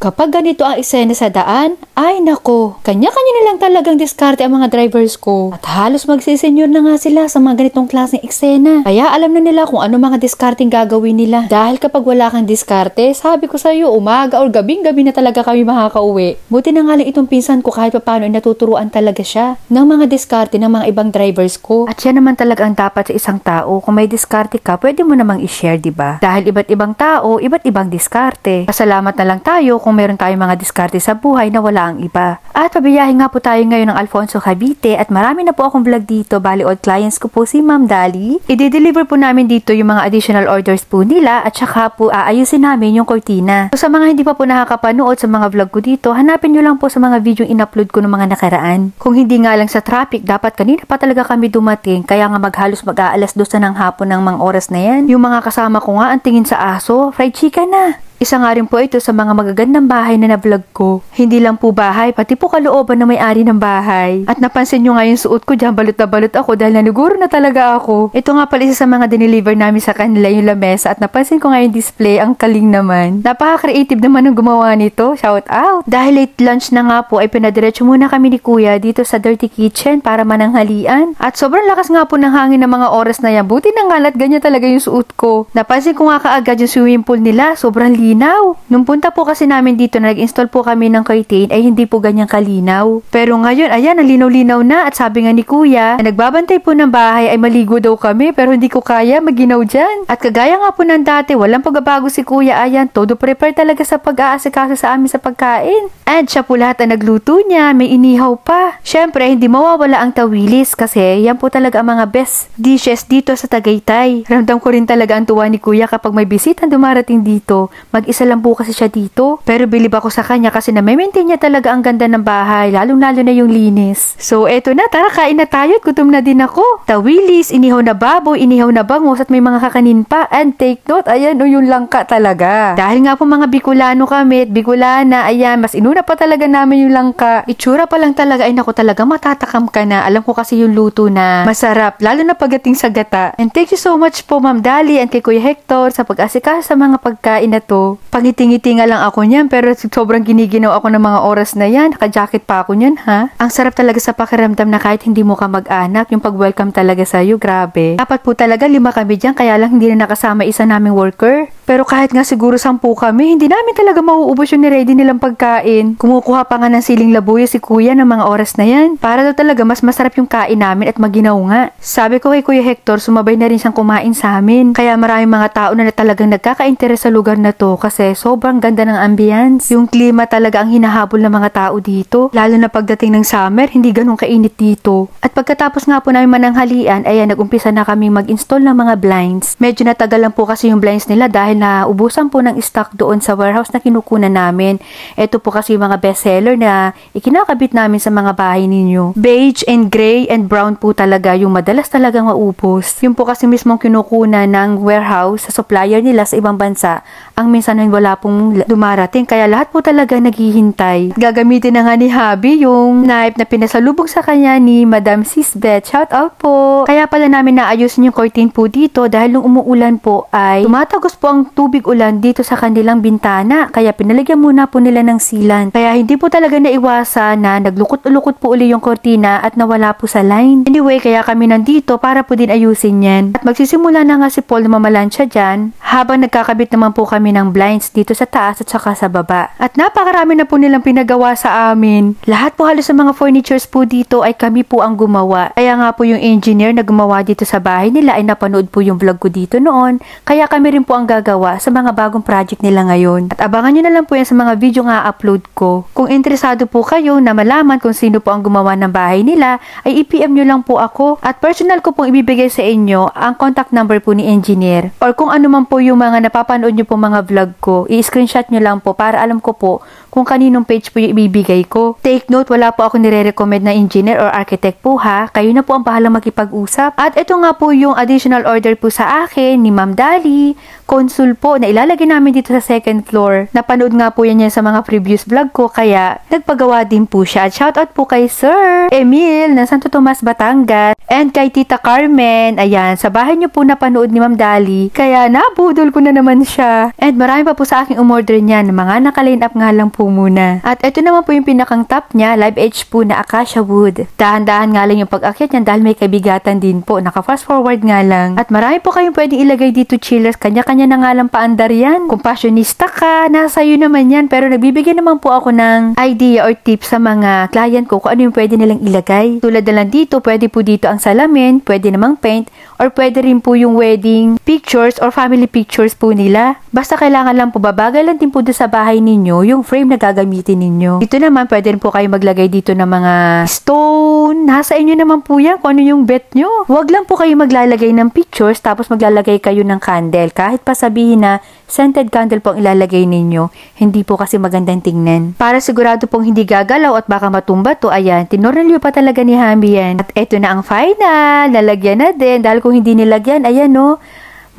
Kapag ganito ang eksena sa daan, ay nako, kanya-kanya na lang talagang diskarte ang mga drivers ko. At halos magsisenyor na nga sila sa mga ganitong klaseng eksena. Kaya alam na nila kung ano mga diskarting gagawin nila. Dahil kapag wala kang diskarte, sabi ko sa iyo, umaga or gabing-gabi na talaga kami makakauwi. Buti na nga lang itong pinsan ko kahit paano ay natuturuan talaga siya ng mga diskarte ng mga ibang drivers ko. At yan naman talaga ang dapat sa isang tao. Kung may diskarte ka, pwede mo namang i-share, diba? Dahil iba't ibang tao, iba't ibang diskarte. Pasalamat na lang tayo kung meron tayong mga diskarte sa buhay na wala ang iba. At pabiyahe nga po tayo ngayon ng Alfonso, Cavite at marami na po akong vlog dito. Bali, old clients ko po si Ma'am Dali. I-deliver po namin dito yung mga additional orders po nila at saka po aayusin namin yung cortina. So sa mga hindi pa po nakakapanood sa mga vlog ko dito, hanapin nyo lang po sa mga video in-upload ko ng mga nakaraan. Kung hindi nga lang sa traffic, dapat kanina pa talaga kami dumating. Kaya nga maghalos mag-aalas 2 na ng hapon ng mga oras na yan. Yung mga kasama ko nga ang tingin sa aso, fried chicken na. Isa nga rin po ito sa mga magagandang bahay na na-vlog ko. Hindi lang po bahay, pati po kalooban na may-ari ng bahay. At napansin nyo nga yung suot ko dyan, balot na balot ako dahil naniguro na talaga ako. Ito nga pala isa sa mga dineliver namin sa kanila yung lamesa at napansin ko nga yung display, ang kaling naman. Napaka-creative naman ng gumawa nito, shout out! Dahil late lunch na nga po ay pinadiretso muna kami ni Kuya dito sa Dirty Kitchen para mananghalian. At sobrang lakas nga po ng hangin ng mga oras na yan. Buti na nga at ganyan talaga yung suot ko. Napansin ko nga kaagad yung swimming pool nila, sobrang linaw. Nung punta po kasi namin dito na nag-install po kami ng curtain ay hindi po ganyang kalinaw. Pero ngayon, ayan, nalinaw-linaw na at sabi nga ni Kuya, na nagbabantay po ng bahay ay maligo daw kami pero hindi ko kaya maginaw dyan. At kagaya nga po ng dati, walang pagbabago si Kuya, ayan, todo prepare talaga sa pag-aasikaso sa amin sa pagkain. And siya po lahat ang nagluto niya, may inihaw pa. Syempre, hindi mawawala ang tawilis kasi yan po talaga ang mga best dishes dito sa Tagaytay. Ramdam ko rin talaga ang tuwa ni Kuya kapag may bisita dumarating dito. Mag-isa lang po kasi siya dito. Pero bilib ako sa kanya kasi na-maintain niya talaga ang ganda ng bahay, lalong-lalo na yung linis. So, eto na, tara, kain na tayo. Gutom na din ako. Tawilis, inihaw na baboy, inihaw na bangus at may mga kakanin pa. And take note, ayan o yung langka talaga. Dahil nga po mga Bicolano kami at Bicolana, ayan, mas inuna pa talaga namin yung langka. Itsura pa lang talaga, ay naku talaga, matatakam ka na. Alam ko kasi yung luto na masarap, lalo na pagdating sa gata. And thank you so much po Ma'am Dali and kay Kuya Hector sa pag-asikaso sa mga pagkain na to. Pangiti-ngiti nga lang ako niyan pero sobrang giniginaw ako ng mga oras na yan. Naka-jacket pa ako niyan ha. Ang sarap talaga sa pakiramdam na kahit hindi mo ka mag-anak, yung pag-welcome talaga sa'yo, grabe. Dapat po talaga 5 kami dyan kaya lang hindi na nakasama isa naming worker. Pero kahit nga siguro 10 kami, hindi namin talaga mauubos yung ni-ready nilang pagkain. Kumukuha pa nga ng siling labuyo si Kuya ng mga oras na yan. Para daw talaga mas masarap yung kain namin at maginaw nga. Sabi ko kay Kuya Hector, sumabay na rin siyang kumain sa amin. Kaya maraming mga tao na talagang nagkaka-interes sa lugar na to kasi sobrang ganda ng ambience. Yung klima talaga ang hinahabol ng mga tao dito. Lalo na pagdating ng summer, hindi ganun kainit dito. At pagkatapos nga po namin mananghalian, ayan, nag-umpisa na kami mag-install ng mga blinds. Medyo natagal lang po kasi yung blinds nila dahil naubusan po ng stock doon sa warehouse na kinukunan namin. Ito po kasi yung mga bestseller na ikinakabit namin sa mga bahay ninyo. Beige and gray and brown po talaga yung madalas talagang maubos. Yung po kasi mismong kinukunan ng warehouse sa supplier nila sa ibang bansa. Ang minsan wala pong dumarating kaya lahat po talaga naghihintay. Gagamitin na nga ni Habi yung knife na pinasalubog sa kanya ni Madam Sisbeth. Shout out po! Kaya pala namin naayusin yung curtain po dito dahil nung umuulan po ay tumatagos po ang tubig ulan dito sa kanilang bintana. Kaya pinalagyan muna po nila ng sealant. Kaya hindi po talaga naiwasan na naglukot-ulukot po uli yung kortina at nawala po sa line. Anyway, kaya kami nandito para po din ayusin yan. At magsisimula na nga si Paul na mamalansya dyan habang nagkakabit naman po kami ng blinds dito sa taas at saka sa baba. At napakarami na po nilang pinagawa sa amin. Lahat po halos sa mga furnitures po dito ay kami po ang gumawa. Kaya nga po yung engineer na gumawa dito sa bahay nila ay napanood po yung vlog ko dito noon. Kaya kami rin po ang gagawa sa mga bagong project nila ngayon. At abangan nyo na lang po yan sa mga video nga upload ko. Kung interesado po kayo na malaman kung sino po ang gumawa ng bahay nila, ay i-PM nyo lang po ako. At personal ko pong ibibigay sa inyo ang contact number po ni engineer. Or kung ano man po yung mga napapanood nyo po mga vlog ko, i-screenshot nyo lang po para alam ko po kung kaninong page po yung ibibigay ko. Take note, wala po ako nire-recommend na engineer or architect po ha. Kayo na po ang bahalang makipag-usap. At ito nga po yung additional order po sa akin ni Ma'am Dali. Console po na ilalagay namin dito sa second floor. Napanood nga po yan sa mga previous vlog ko kaya nagpagawa din po siya. At shoutout po kay Sir Emil ng Santo Tomas, Batangas. And kay Tita Carmen. Ayan, sa bahay niyo po napanood ni Ma'am Dali. Kaya nabudol ko na naman siya. And marami pa po sa aking umorder niyan. Mga naka-line up nga lang po muna. At ito naman po yung pinakang top niya. Live edge po na acacia wood. Dahan-dahan nga lang yung pag-akyat niyan dahil may kabigatan din po. Naka-fast forward nga lang. At marami po kayong pwedeng ilagay dito chillers. Kanya-kanya na nga lang paandar yan. Kung passionista ka, nasa iyo naman yan. Pero nagbibigay naman po ako ng idea or tips sa mga client ko kung ano yung pwede nilang ilagay. Tulad na lang dito, pwede po dito ang salamin, pwede namang paint, or pwede rin po yung wedding pictures or family pictures po nila. Basta kailangan lang po babagay lang din po doon sa bahay ninyo yung frame na gagamitin ninyo. Dito naman, pwede rin po kayo maglagay dito ng mga stone. Nasa inyo naman po yan kung ano yung bet nyo. Huwag lang po kayo maglalagay ng pictures tapos maglalagay kayo ng candle. Kahit pa sabihin na scented candle po ang ilalagay ninyo, hindi po kasi magandang tingnan. Para sigurado pong hindi gagalaw at baka matumba to, ayan, tinornilyo pa talaga ni Hami yan. At eto na ang final, nalagyan na din. Dahil kung hindi nilagyan, ayan no,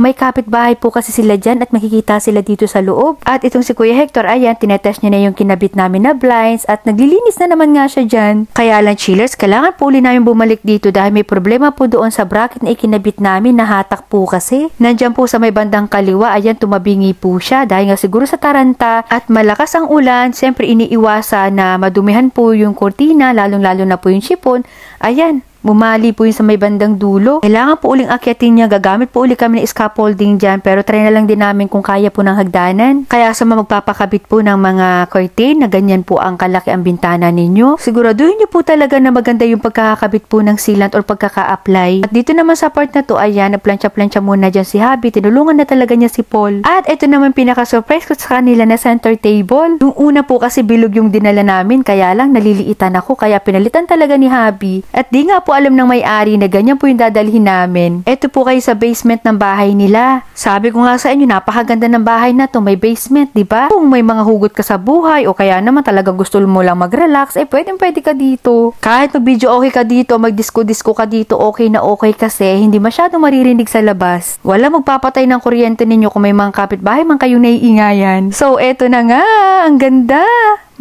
may kapitbahay po kasi sila dyan at makikita sila dito sa loob. At itong si Kuya Hector, ayan, tinetest niya na yung kinabit namin na blinds at naglilinis na naman nga siya dyan. Kaya lang chillers, kailangan po uli namin bumalik dito dahil may problema po doon sa bracket na ikinabit namin, nahatak po kasi. Nandyan po sa may bandang kaliwa, ayan, tumabingi po siya dahil nga siguro sa taranta at malakas ang ulan, siyempre iniiwasa na madumihan po yung kortina, lalong-lalo na po yung sipon. Ayan, bumali po yung sa may bandang dulo. Kailangan po uling akyatin niya. Gagamit po uli kami ng scaffolding dyan. Pero try na lang din namin kung kaya po ng hagdanan. Kaya sa mga magpapakabit po ng mga curtain na ganyan po ang kalaki ang bintana ninyo, siguraduhin niyo po talaga na maganda yung pagkakabit po ng sealant or pagkaka-apply. At dito naman sa part na to, ayan, nagplansya-plansya muna dyan si Habi. Tinulungan na talaga niya si Paul. At ito naman pinaka-surprise ko sa kanila na center table. Yung una po kasi bilog yung dinala namin. Kaya lang naliliitan ako. Kaya pinalitan talaga ni Habi. At di nga po alam ng may-ari na ganyan po yung dadalhin namin. Ito po kayo sa basement ng bahay nila. Sabi ko nga sa inyo, napakaganda ng bahay na to, may basement, di ba? Kung may mga hugot ka sa buhay o kaya naman talagang gusto mo lang mag-relax, pwede ka dito. Kahit mag-video okay ka dito, mag-disco-disco ka dito, okay na okay kasi hindi masyadong maririnig sa labas. Wala magpapatay ng kuryente ninyo kung may mga kapitbahay man kayong naiingayan. So, eto na nga, ang ganda.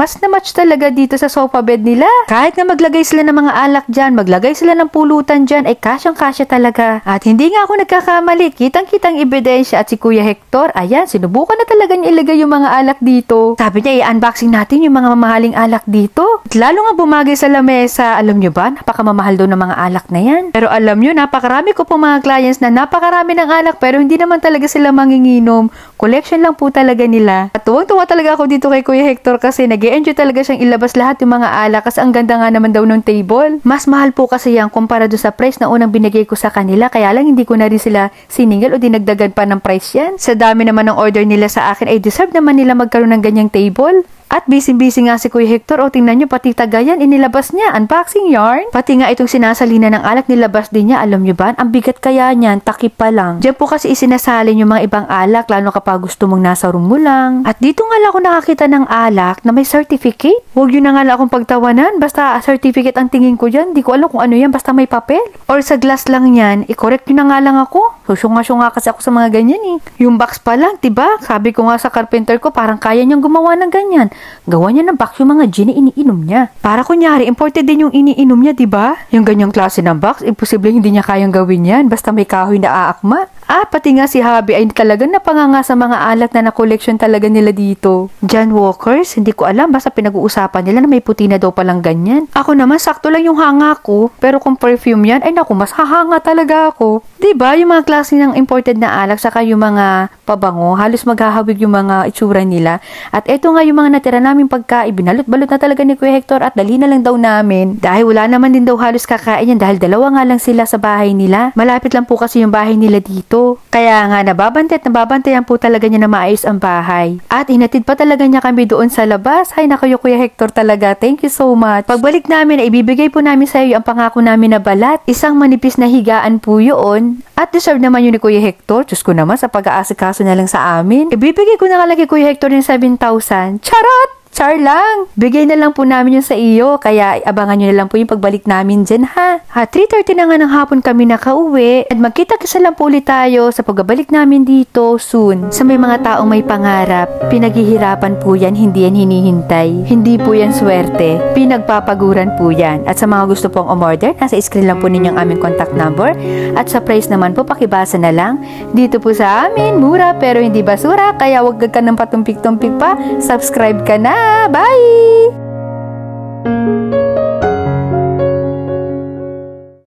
Mas na-match talaga dito sa sofa bed nila. Kahit nga maglagay sila ng mga alak dyan, maglagay sila ng pulutan dyan, kasyang-kasya talaga. At hindi nga ako nagkakamali. Kitang-kitang ebidensya at si Kuya Hector, ayan, sinubukan na talaga niya ilagay yung mga alak dito. Sabi niya, i-unboxing natin yung mga mamahaling alak dito. At lalo nga bumagay sa lamesa. Alam nyo ba, napakamamahal daw ng mga alak na yan. Pero alam nyo, napakarami ko po mga clients na napakarami ng alak pero hindi naman talaga sila manginginom. Collection lang po talaga nila. At tuwang-tuwa talaga ako dito kay Kuya Hector kasi nag-enjoy talaga siyang ilabas lahat yung mga alak kasi ang ganda nga naman daw ng table. Mas mahal po kasi yan kumpara doon sa price na unang binigay ko sa kanila. Kaya lang hindi ko na rin sila siningil o dinagdagan pa ng price yan. Sa dami naman ng order nila sa akin ay deserve naman nila magkaroon ng ganyang table. At busy-busy nga si Kuya Hector. O tingnan nyo, pati tagayan, inilabas niya. Unboxing yarn. Pati nga itong sinasalina ng alak, nilabas din niya. Alam nyo ba? Ang bigat kaya niyan, takip pa lang. Diyan po kasi isinasalin yung mga ibang alak, lalo kapag gusto mong nasa room mo lang. At dito nga lang ako nakakita ng alak na may certificate. Huwag yun na nga lang akong pagtawanan. Basta certificate ang tingin ko dyan. Di ko alam kung ano yan. Basta may papel. Or sa glass lang yan, i-correct yun na nga lang ako. Susyunga-syunga kasi ako sa mga ganyan eh. Yung box pa lang, diba? Sabi ko nga sa carpenter ko, parang kaya niyang gumawa ng ganyan. Gawa niya ng box yung mga gin na iniinom niya. Para kunyari, imported din yung iniinom niya, diba? Yung ganyang klase ng box, imposible hindi niya kayang gawin yan. Basta may kahoy na aakma. Pati nga si Habi ay talagang napanganga sa mga alak na na-collection talaga nila dito. John Walkers, hindi ko alam. Basta pinag-uusapan nila na may puti na daw palang ganyan. Ako naman, sakto lang yung hanga ko. Pero kung perfume yan, ay naku, mas hahanga talaga ako. Diba? Yung mga klase ng imported na alak, saka yung mga pabango, halos maghahawig yung mga itsura nila. At eto nga yung mga natira namin pagkain, binalot-balot na talaga ni Kuya Hector at dali na lang daw namin. Dahil wala naman din daw halos kakain yan dahil dalawa nga lang sila sa bahay nila. Malapit lang po kasi yung bahay nila dito. Kaya nga nababantayan po talaga niya na maayos ang bahay. At inatid pa talaga niya kami doon sa labas. Hay nako Kuya Hector talaga. Thank you so much. Pagbalik namin, ibibigay po namin sa iyo ang pangako namin na balat. Isang manipis na higaan po yun. At deserve naman yun ni Kuya Hector. Diyos ko naman sa pag-aasikaso na lang sa amin. Ibibigay ko na nga lagi Kuya Hector yung 7,000. Charot! Char lang. Bigay na lang po namin yun sa iyo. Kaya abangan nyo na lang po yung pagbalik namin dyan ha. 3:30 na nga ng hapon kami nakauwi. At magkita-kisa lang po ulit tayo sa pagbabalik namin dito soon. Sa may mga taong may pangarap, pinaghihirapan po yan, hindi yan hinihintay. Hindi po yan swerte. Pinagpapaguran po yan. At sa mga gusto pong umorder, nasa screen lang po ninyo ang aming contact number. At sa price naman po, pakibasa na lang. Dito po sa amin, mura pero hindi basura. Kaya wag ka ng patumpik-tumpik pa. Subscribe ka na. Bye!